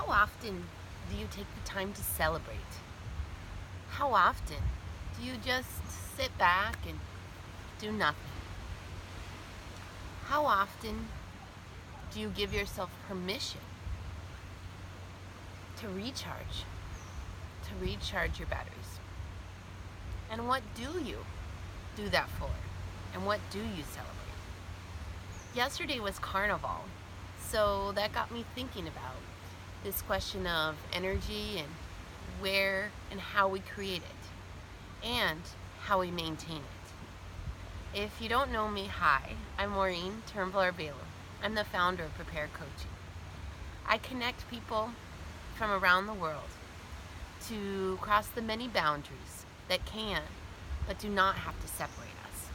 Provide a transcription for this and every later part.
How often do you take the time to celebrate? How often do you just sit back and do nothing? How often do you give yourself permission to recharge your batteries? And what do you do that for? And what do you celebrate? Yesterday was Carnival, so that got me thinking about this question of energy and where and how we create it and how we maintain it. If you don't know me, hi, I'm Maureen Turnbull-Arbelo. I'm the founder of Prepare Coaching. I connect people from around the world to cross the many boundaries that can but do not have to separate us.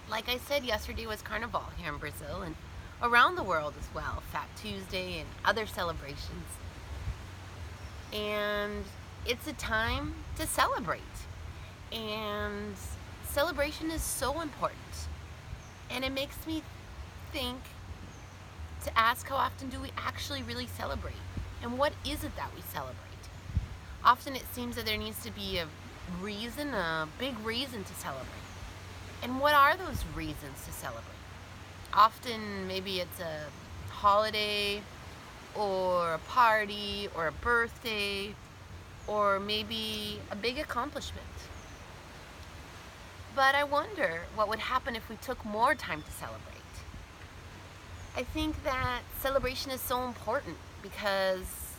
Like I said, yesterday was Carnaval here in Brazil and around the world as well, Fat Tuesday and other celebrations. And it's a time to celebrate. And celebration is so important. And it makes me think to ask, how often do we actually really celebrate? And what is it that we celebrate? Often it seems that there needs to be a reason, a big reason to celebrate. And what are those reasons to celebrate? Often maybe it's a holiday or a party or a birthday or maybe a big accomplishment. But I wonder what would happen if we took more time to celebrate. I think that celebration is so important because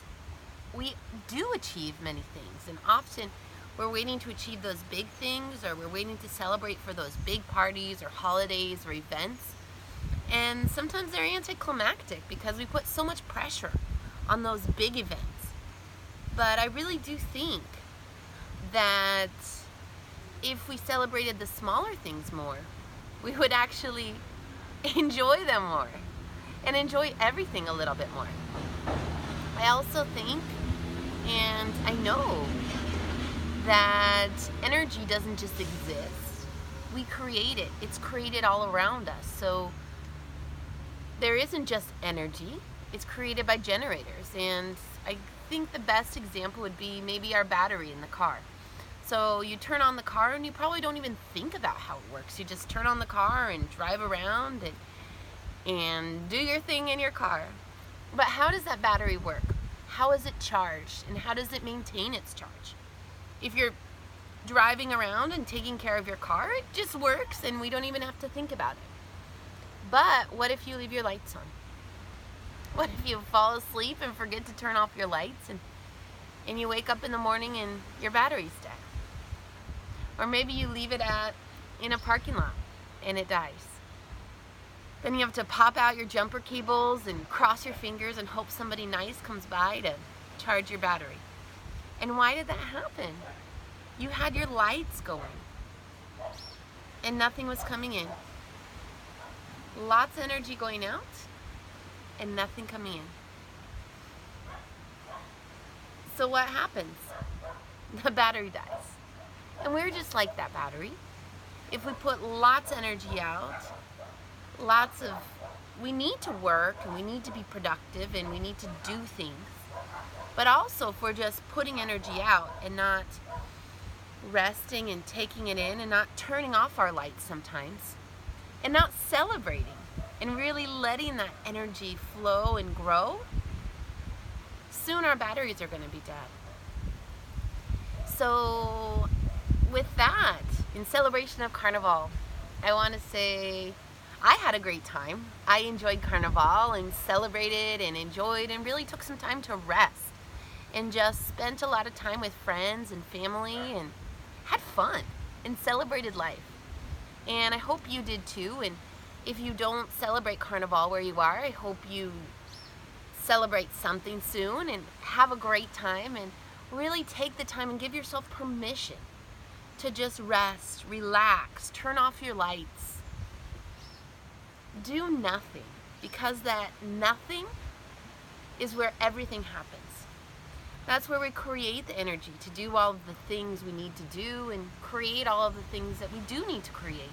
we do achieve many things, and often we're waiting to achieve those big things, or we're waiting to celebrate for those big parties or holidays or events. And sometimes they're anticlimactic because we put so much pressure on those big events. But I really do think that if we celebrated the smaller things more, we would actually enjoy them more and enjoy everything a little bit more. I also think, and I know, that energy doesn't just exist. We create it. It's created all around us. So there isn't just energy. It's created by generators. And I think the best example would be maybe our battery in the car. So you turn on the car and you probably don't even think about how it works. You just turn on the car and drive around and do your thing in your car. But how does that battery work? How is it charged? And how does it maintain its charge? If you're driving around and taking care of your car, it just works and we don't even have to think about it. But what if you leave your lights on? What if you fall asleep and forget to turn off your lights and you wake up in the morning and your battery's dead? Or maybe you leave it in a parking lot and it dies. Then you have to pop out your jumper cables and cross your fingers and hope somebody nice comes by to charge your battery. And why did that happen? You had your lights going and nothing was coming in. Lots of energy going out and nothing coming in. So what happens? The battery dies. And we're just like that battery. If we put lots of energy out, we need to work and we need to be productive and we need to do things. But also if we're just putting energy out and not resting and taking it in and not turning off our lights sometimes and not celebrating and really letting that energy flow and grow, soon our batteries are going to be dead. So with that, in celebration of Carnival, I want to say I had a great time. I enjoyed Carnival and celebrated and enjoyed and really took some time to rest and just spent a lot of time with friends and family and had fun and celebrated life. And I hope you did too. And if you don't celebrate Carnival where you are, I hope you celebrate something soon and have a great time and really take the time and give yourself permission to just rest, relax, turn off your lights. Do nothing, because that nothing is where everything happens. That's where we create the energy to do all of the things we need to do and create all of the things that we do need to create.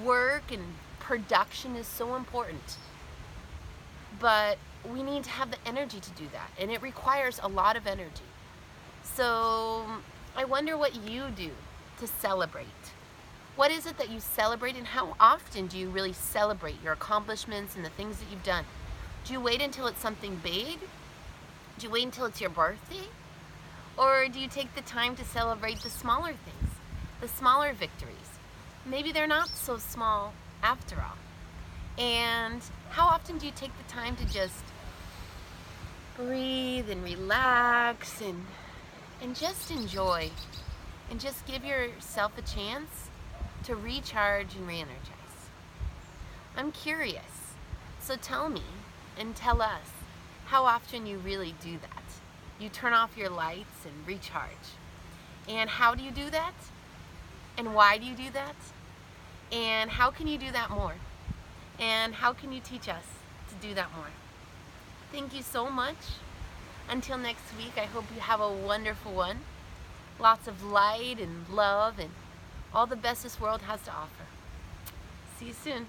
Work and production is so important. But we need to have the energy to do that, and it requires a lot of energy. So I wonder what you do to celebrate. What is it that you celebrate, and how often do you really celebrate your accomplishments and the things that you've done? Do you wait until it's something big? Do you wait until it's your birthday? Or do you take the time to celebrate the smaller things, the smaller victories? Maybe they're not so small after all. And how often do you take the time to just breathe and relax and just enjoy and just give yourself a chance to recharge and re-energize? I'm curious, so tell me and tell us how often you really do that. You turn off your lights and recharge. And how do you do that? And why do you do that? And how can you do that more? And how can you teach us to do that more? Thank you so much. Until next week, I hope you have a wonderful one. Lots of light and love and all the best this world has to offer. See you soon.